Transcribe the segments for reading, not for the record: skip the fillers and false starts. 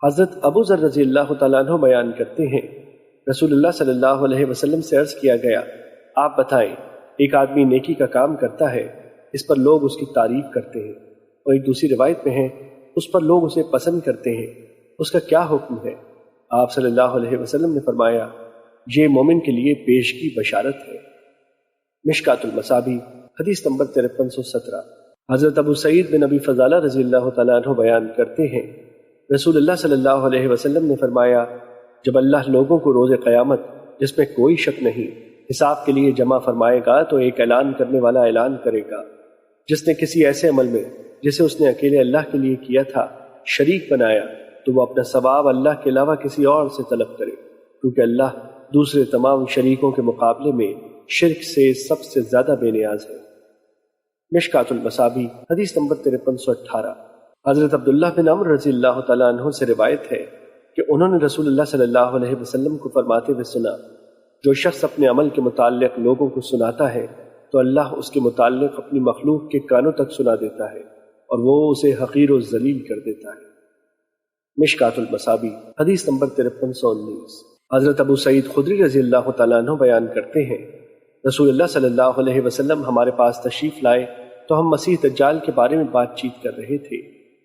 حضرت ابو ذر رضی اللہ تعالیٰ عنہ بیان کرتے ہیں، رسول اللہ صلی اللہ علیہ وسلم سے عرض کیا گیا، آپ بتائیں، ایک آدمی نیکی کا کام کرتا ہے، اس پر لوگ اس کی تعریف کرتے ہیں، اور ایک دوسری روایت میں ہے اس پر لوگ اسے پسند کرتے ہیں، اس کا کیا حکم ہے؟ آپ صلی اللہ علیہ وسلم نے فرمایا، یہ مومن کے لیے پیشگی بشارت ہے۔ مشکات المصابیح حدیث نمبر 5317۔ حضرت ابو سعید بن ابی فضالہ رضی اللہ تعالیٰ عنہ بیان کرتے ہیں، رسول اللہ صلی اللہ علیہ وسلم نے فرمایا، جب اللہ لوگوں کو روز قیامت جس میں کوئی شک نہیں حساب کے لیے جمع فرمائے گا تو ایک اعلان کرنے والا اعلان کرے گا، جس نے کسی ایسے عمل میں جسے اس نے اکیلے اللہ کے لیے کیا تھا شریک بنایا تو وہ اپنا ثواب اللہ کے علاوہ کسی اور سے طلب کرے، کیونکہ اللہ دوسرے تمام شریکوں کے مقابلے میں شرک سے سب سے زیادہ بے نیاز ہے۔ مشکات المصابیح حدیث نمبر 5318۔ حضرت عبداللہ بن عمرو رضی اللہ تعالیٰ عنہ سے روایت ہے کہ انہوں نے رسول اللہ صلی اللہ علیہ وسلم کو فرماتے ہوئے سنا، جو شخص اپنے عمل کے متعلق لوگوں کو سناتا ہے تو اللہ اس کے متعلق اپنی مخلوق کے کانوں تک سنا دیتا ہے اور وہ اسے حقیر و ذلیل کر دیتا ہے۔ مشکات المصابیح حدیث نمبر 5319۔ حضرت ابو سعید خدری رضی اللہ تعالیٰ عنہ بیان کرتے ہیں، رسول اللہ صلی اللہ علیہ وسلم ہمارے پاس تشریف لائے تو ہم مسیح دجال کے بارے میں بات چیت کر رہے تھے۔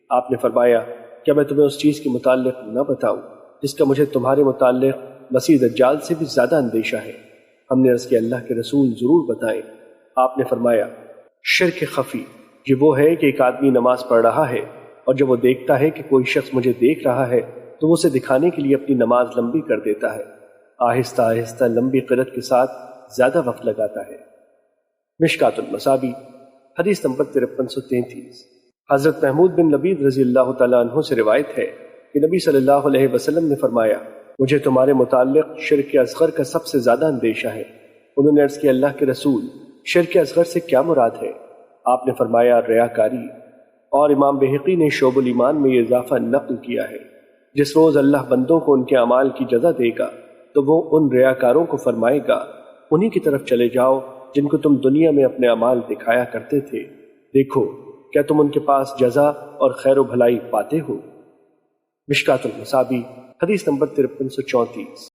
آپ نے فرمایا، کیا میں تمہیں اس چیز کے متعلق نہ بتاؤں جس کا مجھے تمہارے متعلق مسیح دجال سے بھی زیادہ اندیشہ ہے؟ ہم نے عرض کیا، اللہ کے رسول ضرور بتائیں۔ آپ نے فرمایا، شرک خفی یہ وہ ہے کہ ایک آدمی نماز پڑھ رہا ہے اور جب وہ دیکھتا ہے کہ کوئی شخص مجھے دیکھ رہا ہے تو وہ اسے دکھانے کے لیے اپنی نماز لمبی کر دیتا ہے، آہستہ آہستہ لمبی قرت کے ساتھ زیادہ وقت لگاتا ہے۔ مشکات المصابیح حدیث نمبر 5333۔ حضرت محمود بن لبید رضی اللہ تعالیٰ عنہ سے روایت ہے کہ نبی صلی اللہ علیہ وسلم نے فرمایا، مجھے تمہارے متعلق شرک اصغر کا سب سے زیادہ اندیشہ ہے۔ انہوں نے عرض کیا، اللہ کے رسول، شرک اصغر سے کیا مراد ہے؟ آپ نے فرمایا، ریاکاری۔ اور امام بہقی نے شعب الایمان میں یہ اضافہ نقل کیا ہے، جس روز اللہ بندوں کو ان کے اعمال کی جزا دے گا تو وہ ان ریاکاروں کو فرمائے گا، انہی کی طرف چلے جاؤ جن کو تم دنیا میں اپنے اعمال دکھایا کرتے تھے، دیکھو کیا تم ان کے پاس جزا اور خیر و بھلائی پاتے ہو؟ مشکات المصابیح حدیث نمبر 5334۔